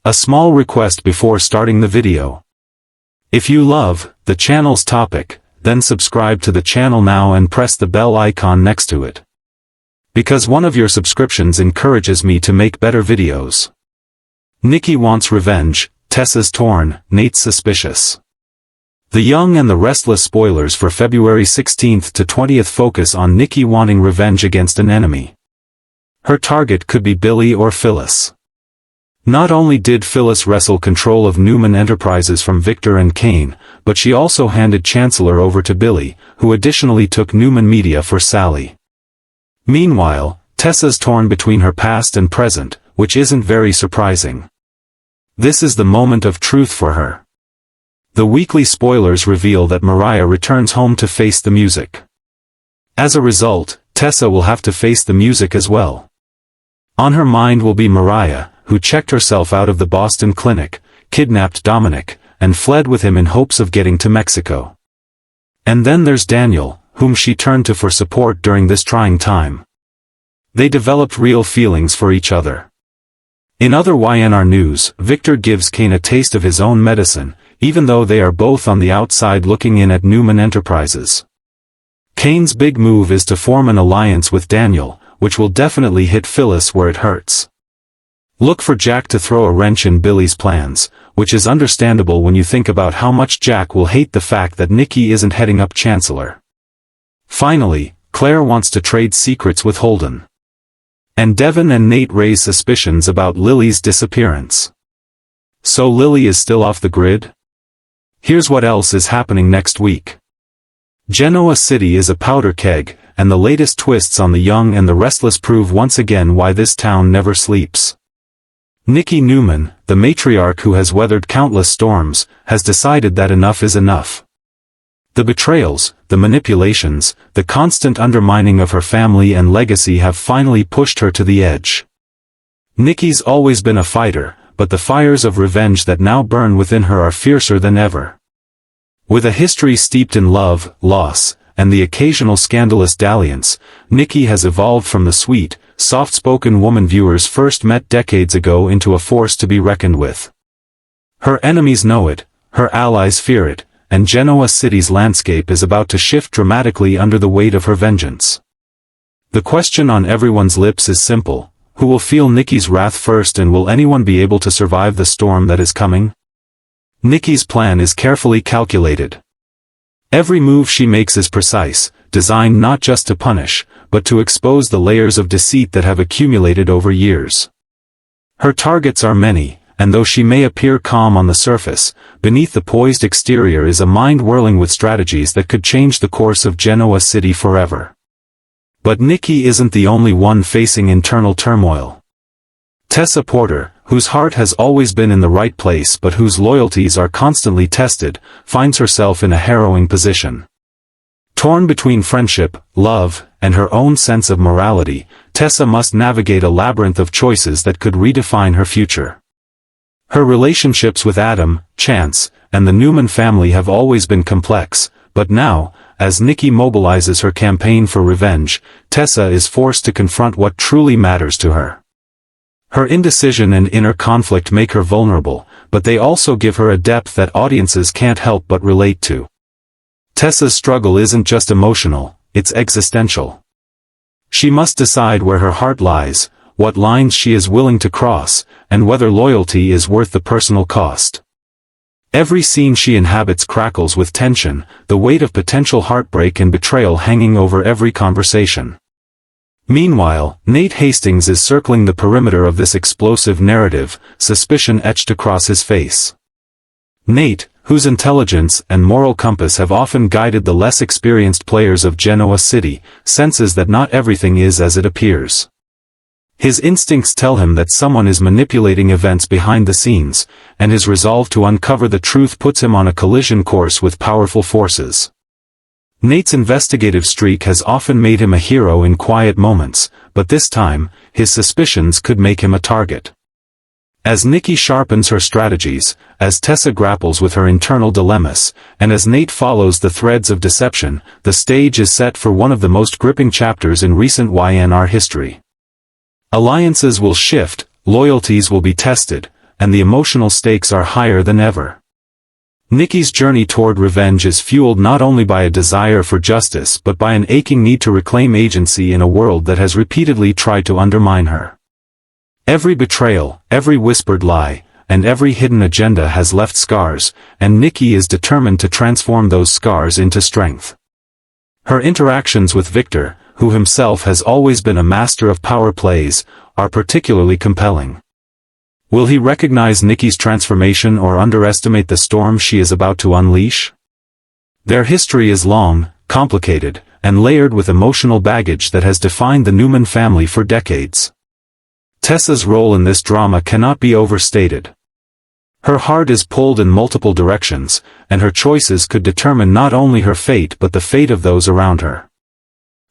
A small request before starting the video. If you love the channel's topic, then subscribe to the channel now and press the bell icon next to it. Because one of your subscriptions encourages me to make better videos. Nikki wants revenge, Tessa's torn, Nate's suspicious. The Young and the Restless spoilers for February 16th to 20th focus on Nikki wanting revenge against an enemy. Her target could be Billy or Phyllis. Not only did Phyllis wrestle control of Newman Enterprises from Victor and Kane, but she also handed Chancellor over to Billy, who additionally took Newman Media for Sally. Meanwhile, Tessa's torn between her past and present, which isn't very surprising. This is the moment of truth for her. The weekly spoilers reveal that Mariah returns home to face the music. As a result, Tessa will have to face the music as well. On her mind will be Mariah, who checked herself out of the Boston clinic, kidnapped Dominic, and fled with him in hopes of getting to Mexico. And then there's Daniel, whom she turned to for support during this trying time. They developed real feelings for each other. In other Y&R news, Victor gives Kane a taste of his own medicine, even though they are both on the outside looking in at Newman Enterprises. Kane's big move is to form an alliance with Daniel, which will definitely hit Phyllis where it hurts. Look for Jack to throw a wrench in Billy's plans, which is understandable when you think about how much Jack will hate the fact that Nikki isn't heading up Chancellor. Finally, Claire wants to trade secrets with Holden. And Devin and Nate raise suspicions about Lily's disappearance. So Lily is still off the grid? Here's what else is happening next week. Genoa City is a powder keg, and the latest twists on the Young and the Restless prove once again why this town never sleeps. Nikki Newman, the matriarch who has weathered countless storms, has decided that enough is enough. The betrayals, the manipulations, the constant undermining of her family and legacy have finally pushed her to the edge. Nikki's always been a fighter, but the fires of revenge that now burn within her are fiercer than ever. With a history steeped in love, loss, and the occasional scandalous dalliance, Nikki has evolved from the sweet, soft-spoken woman viewers first met decades ago into a force to be reckoned with. Her enemies know it, her allies fear it, and Genoa City's landscape is about to shift dramatically under the weight of her vengeance. The question on everyone's lips is simple: who will feel Nikki's wrath first, and will anyone be able to survive the storm that is coming? Nikki's plan is carefully calculated. Every move she makes is precise, designed not just to punish, but to expose the layers of deceit that have accumulated over years. Her targets are many, and though she may appear calm on the surface, beneath the poised exterior is a mind whirling with strategies that could change the course of Genoa City forever. But Nikki isn't the only one facing internal turmoil. Tessa Porter, whose heart has always been in the right place but whose loyalties are constantly tested, finds herself in a harrowing position. Torn between friendship, love, and her own sense of morality, Tessa must navigate a labyrinth of choices that could redefine her future. Her relationships with Adam, Chance, and the Newman family have always been complex, but now, as Nikki mobilizes her campaign for revenge, Tessa is forced to confront what truly matters to her. Her indecision and inner conflict make her vulnerable, but they also give her a depth that audiences can't help but relate to. Tessa's struggle isn't just emotional, it's existential. She must decide where her heart lies, what lines she is willing to cross, and whether loyalty is worth the personal cost. Every scene she inhabits crackles with tension, the weight of potential heartbreak and betrayal hanging over every conversation. Meanwhile, Nate Hastings is circling the perimeter of this explosive narrative, suspicion etched across his face. Nate, whose intelligence and moral compass have often guided the less experienced players of Genoa City, senses that not everything is as it appears. His instincts tell him that someone is manipulating events behind the scenes, and his resolve to uncover the truth puts him on a collision course with powerful forces. Nate's investigative streak has often made him a hero in quiet moments, but this time, his suspicions could make him a target. As Nikki sharpens her strategies, as Tessa grapples with her internal dilemmas, and as Nate follows the threads of deception, the stage is set for one of the most gripping chapters in recent Y&R history. Alliances will shift, loyalties will be tested, and the emotional stakes are higher than ever. Nikki's journey toward revenge is fueled not only by a desire for justice but by an aching need to reclaim agency in a world that has repeatedly tried to undermine her. Every betrayal, every whispered lie, and every hidden agenda has left scars, and Nikki is determined to transform those scars into strength. Her interactions with Victor, who himself has always been a master of power plays, are particularly compelling. Will he recognize Nikki's transformation or underestimate the storm she is about to unleash? Their history is long, complicated, and layered with emotional baggage that has defined the Newman family for decades. Tessa's role in this drama cannot be overstated. Her heart is pulled in multiple directions, and her choices could determine not only her fate but the fate of those around her.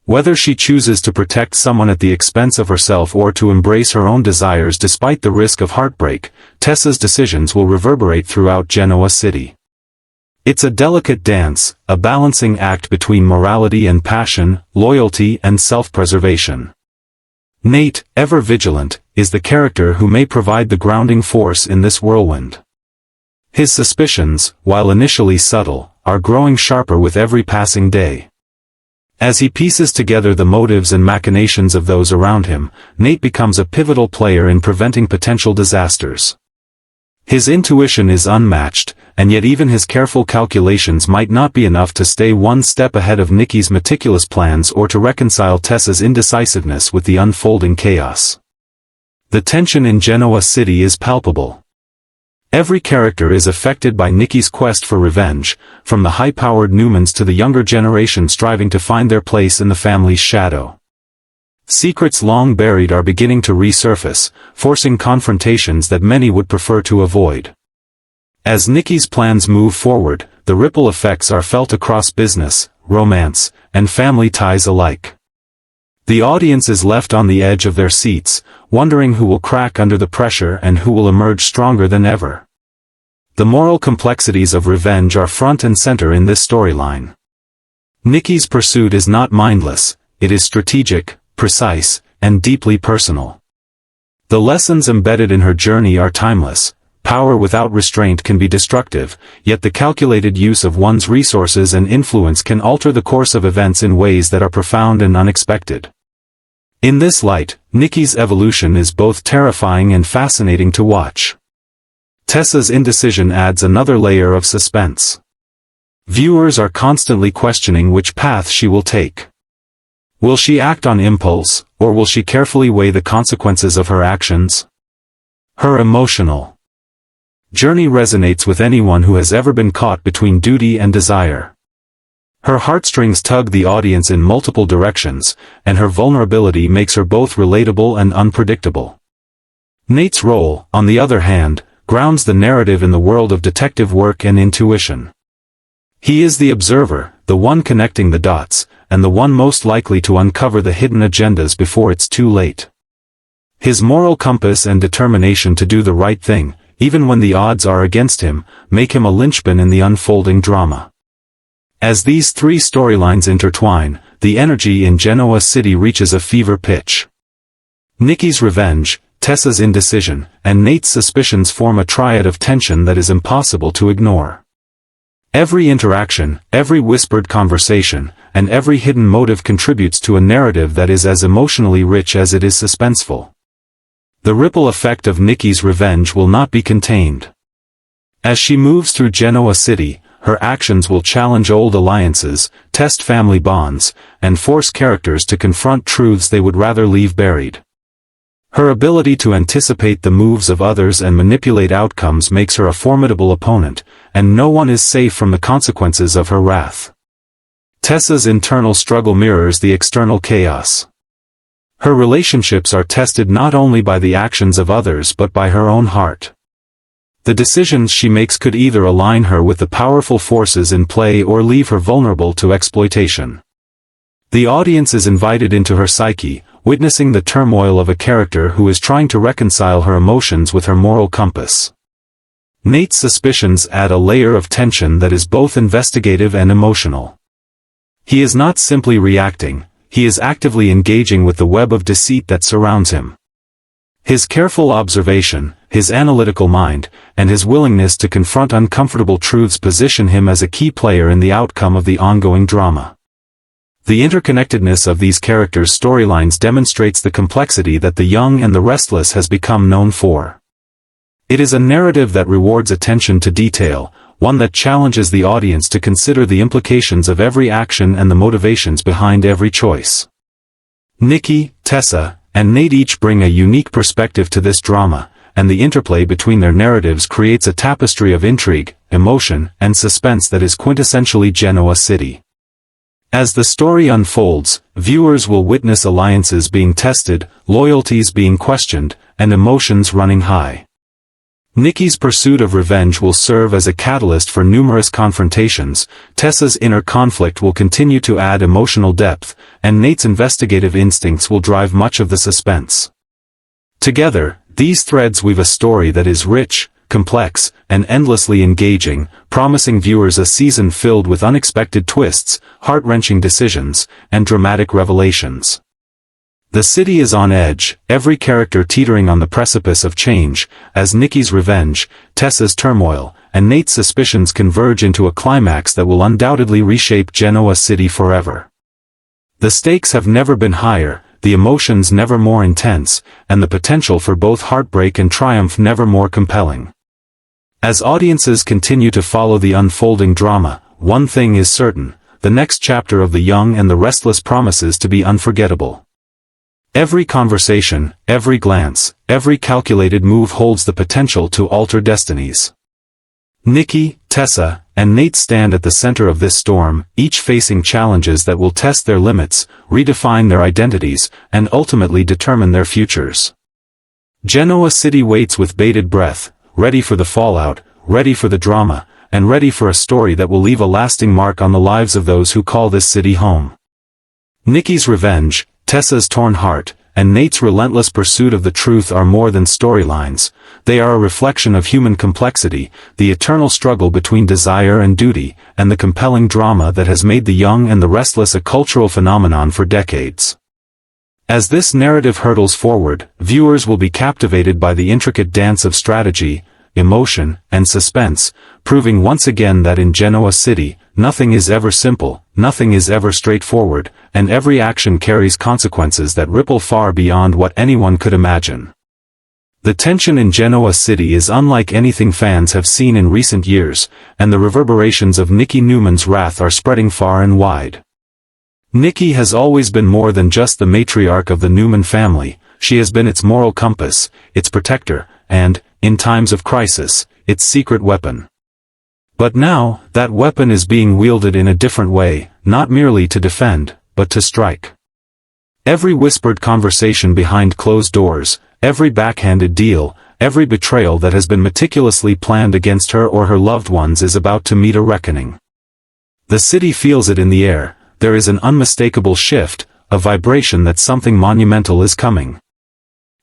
Whether she chooses to protect someone at the expense of herself or to embrace her own desires despite the risk of heartbreak, Tessa's decisions will reverberate throughout Genoa City. It's a delicate dance, a balancing act between morality and passion, loyalty and self-preservation. Nate, ever vigilant, is the character who may provide the grounding force in this whirlwind. His suspicions, while initially subtle, are growing sharper with every passing day. As he pieces together the motives and machinations of those around him, Nate becomes a pivotal player in preventing potential disasters. His intuition is unmatched, and yet even his careful calculations might not be enough to stay one step ahead of Nikki's meticulous plans or to reconcile Tessa's indecisiveness with the unfolding chaos. The tension in Genoa City is palpable. Every character is affected by Nikki's quest for revenge, from the high-powered Newmans to the younger generation striving to find their place in the family's shadow. Secrets long buried are beginning to resurface, forcing confrontations that many would prefer to avoid. As Nikki's plans move forward, the ripple effects are felt across business, romance, and family ties alike. The audience is left on the edge of their seats, wondering who will crack under the pressure and who will emerge stronger than ever. The moral complexities of revenge are front and center in this storyline. Nikki's pursuit is not mindless, it is strategic, precise, and deeply personal. The lessons embedded in her journey are timeless. Power without restraint can be destructive, yet the calculated use of one's resources and influence can alter the course of events in ways that are profound and unexpected. In this light, Nikki's evolution is both terrifying and fascinating to watch. Tessa's indecision adds another layer of suspense. Viewers are constantly questioning which path she will take. Will she act on impulse, or will she carefully weigh the consequences of her actions? Her emotional journey resonates with anyone who has ever been caught between duty and desire. Her heartstrings tug the audience in multiple directions, and her vulnerability makes her both relatable and unpredictable. Nate's role, on the other hand, grounds the narrative in the world of detective work and intuition. He is the observer, the one connecting the dots, and the one most likely to uncover the hidden agendas before it's too late. His moral compass and determination to do the right thing, even when the odds are against him, make him a linchpin in the unfolding drama. As these three storylines intertwine, the energy in Genoa City reaches a fever pitch. Nikki's revenge, Tessa's indecision, and Nate's suspicions form a triad of tension that is impossible to ignore. Every interaction, every whispered conversation, and every hidden motive contributes to a narrative that is as emotionally rich as it is suspenseful. The ripple effect of Nikki's revenge will not be contained. As she moves through Genoa City, her actions will challenge old alliances, test family bonds, and force characters to confront truths they would rather leave buried. Her ability to anticipate the moves of others and manipulate outcomes makes her a formidable opponent, and no one is safe from the consequences of her wrath. Tessa's internal struggle mirrors the external chaos. Her relationships are tested not only by the actions of others but by her own heart. The decisions she makes could either align her with the powerful forces in play or leave her vulnerable to exploitation. The audience is invited into her psyche, witnessing the turmoil of a character who is trying to reconcile her emotions with her moral compass. Nate's suspicions add a layer of tension that is both investigative and emotional. He is not simply reacting, he is actively engaging with the web of deceit that surrounds him. His careful observation, his analytical mind, and his willingness to confront uncomfortable truths position him as a key player in the outcome of the ongoing drama. The interconnectedness of these characters' storylines demonstrates the complexity that The Young and the Restless has become known for. It is a narrative that rewards attention to detail, one that challenges the audience to consider the implications of every action and the motivations behind every choice. Nikki, Tessa, and Nate each bring a unique perspective to this drama, and the interplay between their narratives creates a tapestry of intrigue, emotion, and suspense that is quintessentially Genoa City. As the story unfolds, viewers will witness alliances being tested, loyalties being questioned, and emotions running high. Nikki's pursuit of revenge will serve as a catalyst for numerous confrontations, Tessa's inner conflict will continue to add emotional depth, and Nate's investigative instincts will drive much of the suspense. Together, these threads weave a story that is rich, complex, and endlessly engaging, promising viewers a season filled with unexpected twists, heart-wrenching decisions, and dramatic revelations. The city is on edge, every character teetering on the precipice of change, as Nikki's revenge, Tessa's turmoil, and Nate's suspicions converge into a climax that will undoubtedly reshape Genoa City forever. The stakes have never been higher, the emotions never more intense, and the potential for both heartbreak and triumph never more compelling. As audiences continue to follow the unfolding drama, one thing is certain: the next chapter of The Young and the Restless promises to be unforgettable. Every conversation, every glance, every calculated move holds the potential to alter destinies. Nikki, Tessa, and Nate stand at the center of this storm, each facing challenges that will test their limits, redefine their identities, and ultimately determine their futures. Genoa City waits with bated breath, ready for the fallout, ready for the drama, and ready for a story that will leave a lasting mark on the lives of those who call this city home. Nikki's revenge, Tessa's torn heart, and Nate's relentless pursuit of the truth are more than storylines. They are a reflection of human complexity, the eternal struggle between desire and duty, and the compelling drama that has made The Young and the Restless a cultural phenomenon for decades. As this narrative hurtles forward, viewers will be captivated by the intricate dance of strategy, emotion, and suspense, proving once again that in Genoa City, nothing is ever simple, nothing is ever straightforward, and every action carries consequences that ripple far beyond what anyone could imagine. The tension in Genoa City is unlike anything fans have seen in recent years, and the reverberations of Nikki Newman's wrath are spreading far and wide. Nikki has always been more than just the matriarch of the Newman family. She has been its moral compass, its protector, and, in times of crisis, its secret weapon. But now, that weapon is being wielded in a different way, not merely to defend, but to strike. Every whispered conversation behind closed doors, every backhanded deal, every betrayal that has been meticulously planned against her or her loved ones is about to meet a reckoning. The city feels it in the air. There is an unmistakable shift, a vibration that something monumental is coming.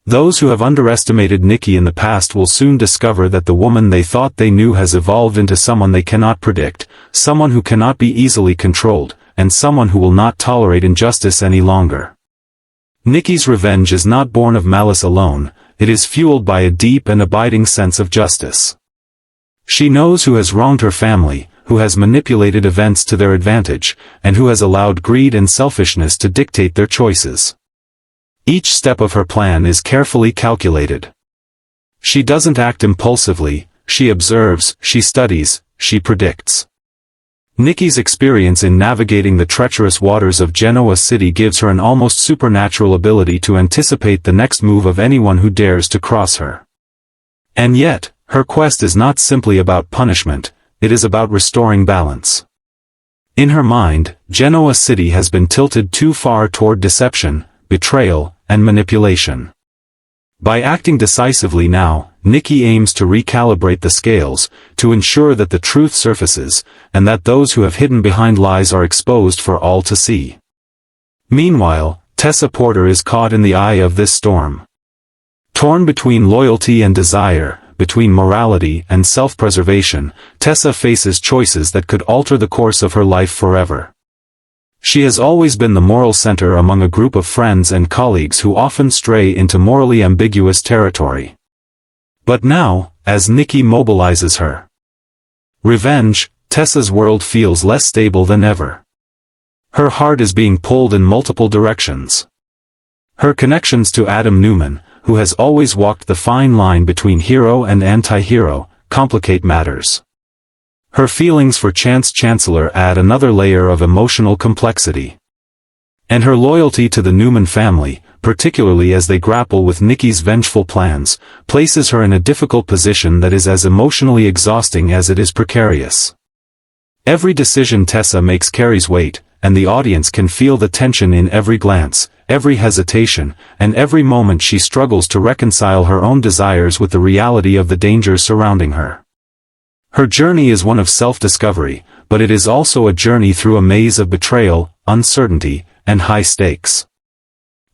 Those who have underestimated Nikki in the past will soon discover that the woman they thought they knew has evolved into someone they cannot predict, someone who cannot be easily controlled, and someone who will not tolerate injustice any longer. Nikki's revenge is not born of malice alone, it is fueled by a deep and abiding sense of justice. She knows who has wronged her family, who has manipulated events to their advantage, and who has allowed greed and selfishness to dictate their choices. Each step of her plan is carefully calculated. She doesn't act impulsively, she observes, she studies, she predicts. Nikki's experience in navigating the treacherous waters of Genoa City gives her an almost supernatural ability to anticipate the next move of anyone who dares to cross her. And yet, her quest is not simply about punishment, it is about restoring balance. In her mind, Genoa City has been tilted too far toward deception, betrayal, and manipulation. By acting decisively now, Nikki aims to recalibrate the scales, to ensure that the truth surfaces, and that those who have hidden behind lies are exposed for all to see. Meanwhile, Tessa Porter is caught in the eye of this storm. Torn between loyalty and desire, between morality and self-preservation, Tessa faces choices that could alter the course of her life forever. She has always been the moral center among a group of friends and colleagues who often stray into morally ambiguous territory. But now, as Nikki mobilizes her revenge, Tessa's world feels less stable than ever. Her heart is being pulled in multiple directions. Her connections to Adam Newman, who has always walked the fine line between hero and anti-hero, complicate matters. Her feelings for Chance Chancellor add another layer of emotional complexity. And her loyalty to the Newman family, particularly as they grapple with Nikki's vengeful plans, places her in a difficult position that is as emotionally exhausting as it is precarious. Every decision Tessa makes carries weight, and the audience can feel the tension in every glance, every hesitation, and every moment she struggles to reconcile her own desires with the reality of the dangers surrounding her. Her journey is one of self-discovery, but it is also a journey through a maze of betrayal, uncertainty, and high stakes.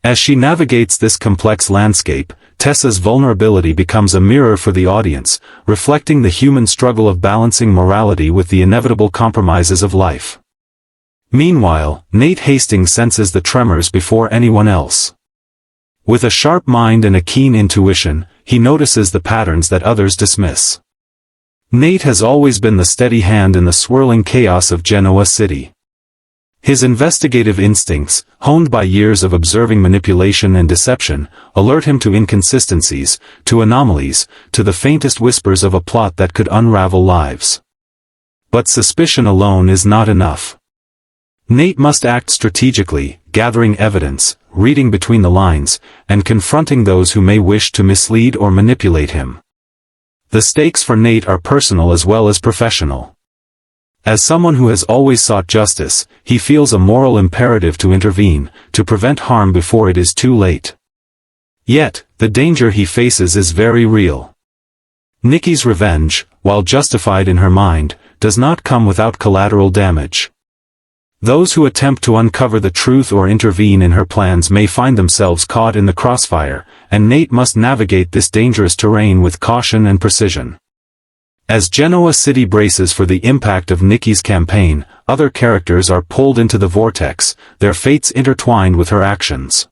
As she navigates this complex landscape, Tessa's vulnerability becomes a mirror for the audience, reflecting the human struggle of balancing morality with the inevitable compromises of life. Meanwhile, Nate Hastings senses the tremors before anyone else. With a sharp mind and a keen intuition, he notices the patterns that others dismiss. Nate has always been the steady hand in the swirling chaos of Genoa City. His investigative instincts, honed by years of observing manipulation and deception, alert him to inconsistencies, to anomalies, to the faintest whispers of a plot that could unravel lives. But suspicion alone is not enough. Nate must act strategically, gathering evidence, reading between the lines, and confronting those who may wish to mislead or manipulate him. The stakes for Nate are personal as well as professional. As someone who has always sought justice, he feels a moral imperative to intervene, to prevent harm before it is too late. Yet, the danger he faces is very real. Nikki's revenge, while justified in her mind, does not come without collateral damage. Those who attempt to uncover the truth or intervene in her plans may find themselves caught in the crossfire, and Nate must navigate this dangerous terrain with caution and precision. As Genoa City braces for the impact of Nikki's campaign, other characters are pulled into the vortex, their fates intertwined with her actions.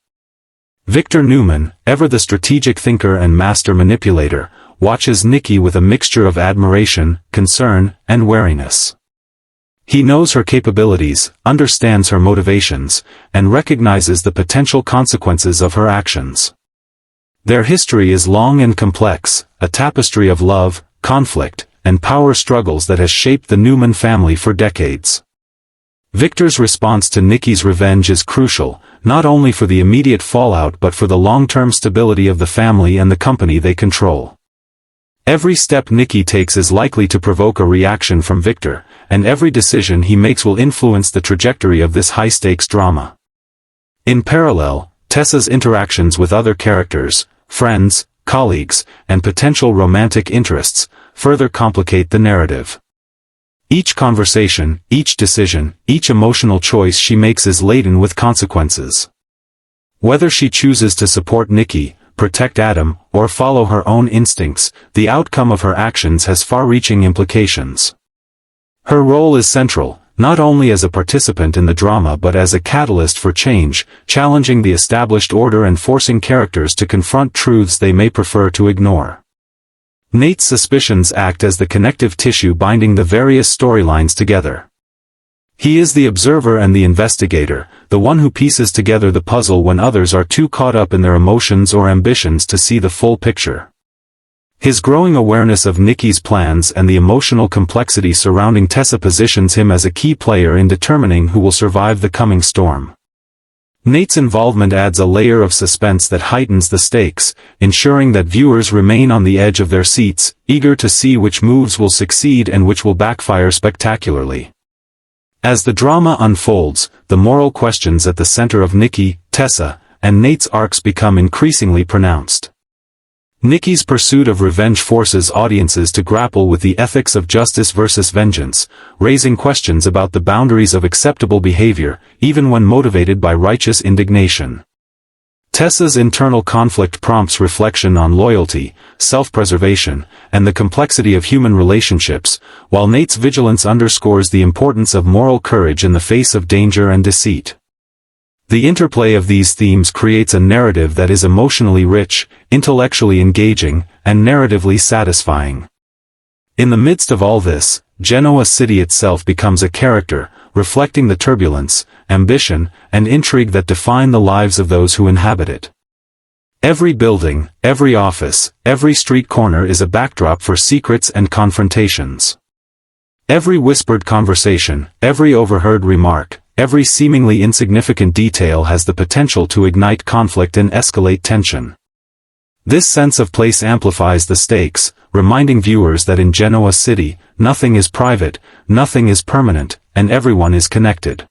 Victor Newman, ever the strategic thinker and master manipulator, watches Nikki with a mixture of admiration, concern, and wariness. He knows her capabilities, understands her motivations, and recognizes the potential consequences of her actions. Their history is long and complex, a tapestry of love, conflict, and power struggles that has shaped the Newman family for decades. Victor's response to Nikki's revenge is crucial, not only for the immediate fallout but for the long-term stability of the family and the company they control. Every step Nikki takes is likely to provoke a reaction from Victor, and every decision he makes will influence the trajectory of this high-stakes drama. In parallel, Tessa's interactions with other characters, friends, colleagues, and potential romantic interests, further complicate the narrative. Each conversation, each decision, each emotional choice she makes is laden with consequences. Whether she chooses to support Nikki, protect Adam, or follow her own instincts, the outcome of her actions has far-reaching implications. Her role is central, not only as a participant in the drama but as a catalyst for change, challenging the established order and forcing characters to confront truths they may prefer to ignore. Nate's suspicions act as the connective tissue binding the various storylines together. He is the observer and the investigator, the one who pieces together the puzzle when others are too caught up in their emotions or ambitions to see the full picture. His growing awareness of Nikki's plans and the emotional complexity surrounding Tessa positions him as a key player in determining who will survive the coming storm. Nate's involvement adds a layer of suspense that heightens the stakes, ensuring that viewers remain on the edge of their seats, eager to see which moves will succeed and which will backfire spectacularly. As the drama unfolds, the moral questions at the center of Nikki, Tessa, and Nate's arcs become increasingly pronounced. Nikki's pursuit of revenge forces audiences to grapple with the ethics of justice versus vengeance, raising questions about the boundaries of acceptable behavior, even when motivated by righteous indignation. Tessa's internal conflict prompts reflection on loyalty, self-preservation, and the complexity of human relationships, while Nate's vigilance underscores the importance of moral courage in the face of danger and deceit. The interplay of these themes creates a narrative that is emotionally rich, intellectually engaging, and narratively satisfying. In the midst of all this, Genoa City itself becomes a character, reflecting the turbulence, ambition, and intrigue that define the lives of those who inhabit it. Every building, every office, every street corner is a backdrop for secrets and confrontations. Every whispered conversation, every overheard remark, every seemingly insignificant detail has the potential to ignite conflict and escalate tension. This sense of place amplifies the stakes, reminding viewers that in Genoa City, nothing is private, nothing is permanent, and everyone is connected.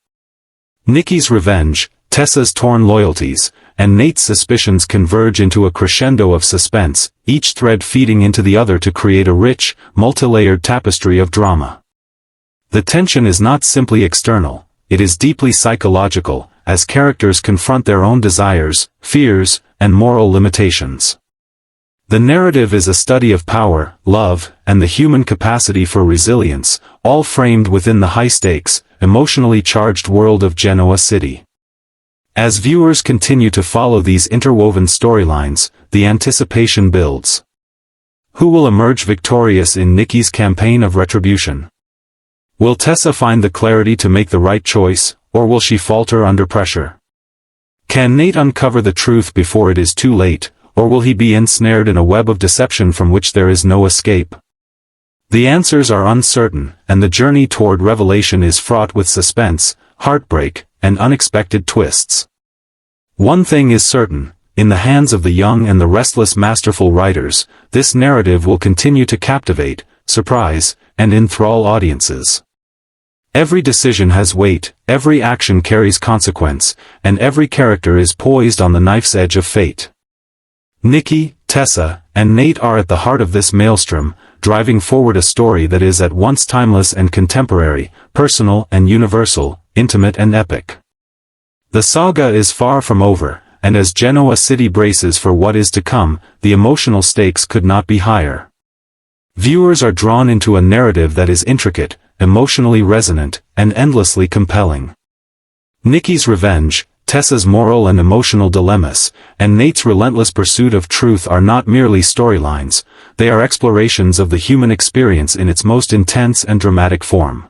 Nikki's revenge, Tessa's torn loyalties, and Nate's suspicions converge into a crescendo of suspense, each thread feeding into the other to create a rich, multi-layered tapestry of drama. The tension is not simply external, it is deeply psychological, as characters confront their own desires, fears, and moral limitations. The narrative is a study of power, love, and the human capacity for resilience, all framed within the high-stakes, emotionally charged world of Genoa City. As viewers continue to follow these interwoven storylines, the anticipation builds. Who will emerge victorious in Nikki's campaign of retribution? Will Tessa find the clarity to make the right choice, or will she falter under pressure? Can Nate uncover the truth before it is too late, or will he be ensnared in a web of deception from which there is no escape? The answers are uncertain, and the journey toward revelation is fraught with suspense, heartbreak, and unexpected twists. One thing is certain, in the hands of the young and the restless masterful writers, this narrative will continue to captivate, surprise, and enthrall audiences. Every decision has weight, every action carries consequence, and every character is poised on the knife's edge of fate. Nikki, Tessa, and Nate are at the heart of this maelstrom, driving forward a story that is at once timeless and contemporary, personal and universal, intimate and epic. The saga is far from over, and as Genoa City braces for what is to come, the emotional stakes could not be higher. Viewers are drawn into a narrative that is intricate, emotionally resonant, and endlessly compelling. Nikki's revenge, Tessa's moral and emotional dilemmas, and Nate's relentless pursuit of truth are not merely storylines, they are explorations of the human experience in its most intense and dramatic form.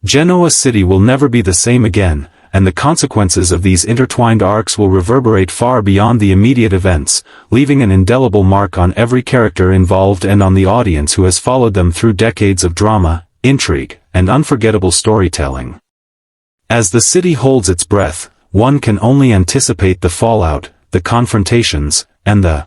Genoa City will never be the same again, and the consequences of these intertwined arcs will reverberate far beyond the immediate events, leaving an indelible mark on every character involved and on the audience who has followed them through decades of drama, intrigue, and unforgettable storytelling. As the city holds its breath, one can only anticipate the fallout, the confrontations, and the